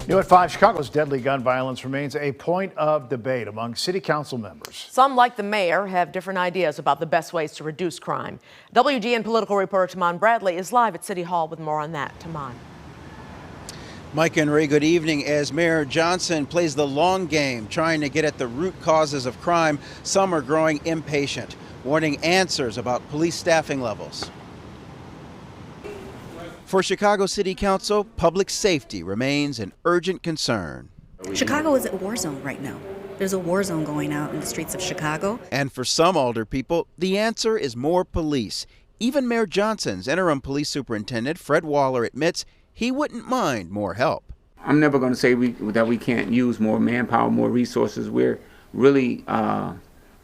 New at 5, Chicago's deadly gun violence remains a point of debate among city council members. Some, like the mayor, have different ideas about the best ways to reduce crime. WGN political reporter Tamon Bradley is live at City Hall with more on that. Tamon. Mike and Ray, good evening. As Mayor Johnson plays the long game, trying to get at the root causes of crime, some are growing impatient, wanting answers about police staffing levels. For Chicago City Council, public safety remains an urgent concern. Chicago is a war zone right now. There's a war zone going out in the streets of Chicago. And for some alder people, the answer is more police. Even Mayor Johnson's interim police superintendent, Fred Waller, admits he wouldn't mind more help. I'm never going to say that we can't use more manpower, more resources. We're really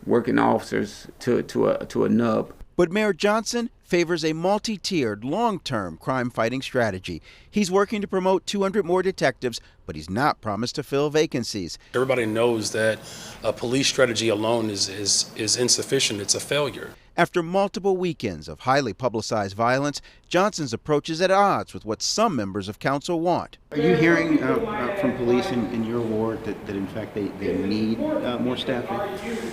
working officers to a nub. But Mayor Johnson favors a multi-tiered, long-term crime-fighting strategy. He's working to promote 200 more detectives, but he's not promised to fill vacancies. Everybody knows that a police strategy alone is insufficient. It's a failure. After multiple weekends of highly publicized violence, Johnson's approach is at odds with what some members of council want. Are you hearing from police in your ward that in fact they need more staffing?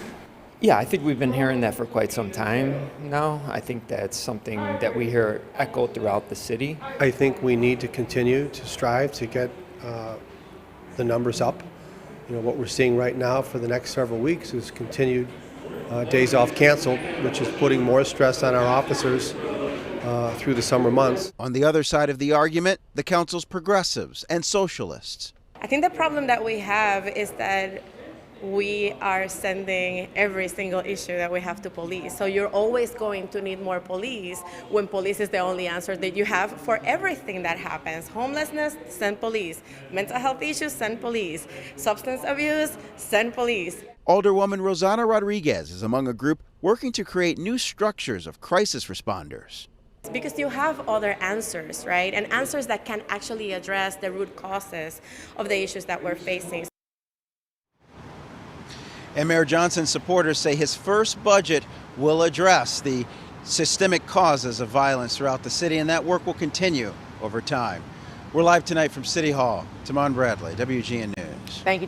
Yeah, I think we've been hearing that for quite some time now. I think that's something that we hear echoed throughout the city. I think we need to continue to strive to get the numbers up. You know, what we're seeing right now for the next several weeks is continued days off canceled, which is putting more stress on our officers through the summer months. On the other side of the argument, the council's progressives and socialists. I think the problem that we have is that we are sending every single issue that we have to police. So you're always going to need more police when police is the only answer that you have for everything that happens. Homelessness, send police. Mental health issues, send police. Substance abuse, send police. Alderwoman Rosanna Rodriguez is among a group working to create new structures of crisis responders. Because you have other answers, right? And answers that can actually address the root causes of the issues that we're facing. And Mayor Johnson's supporters say his first budget will address the systemic causes of violence throughout the city, and that work will continue over time. We're live tonight from City Hall. Tamon Bradley, WGN News. Thank you.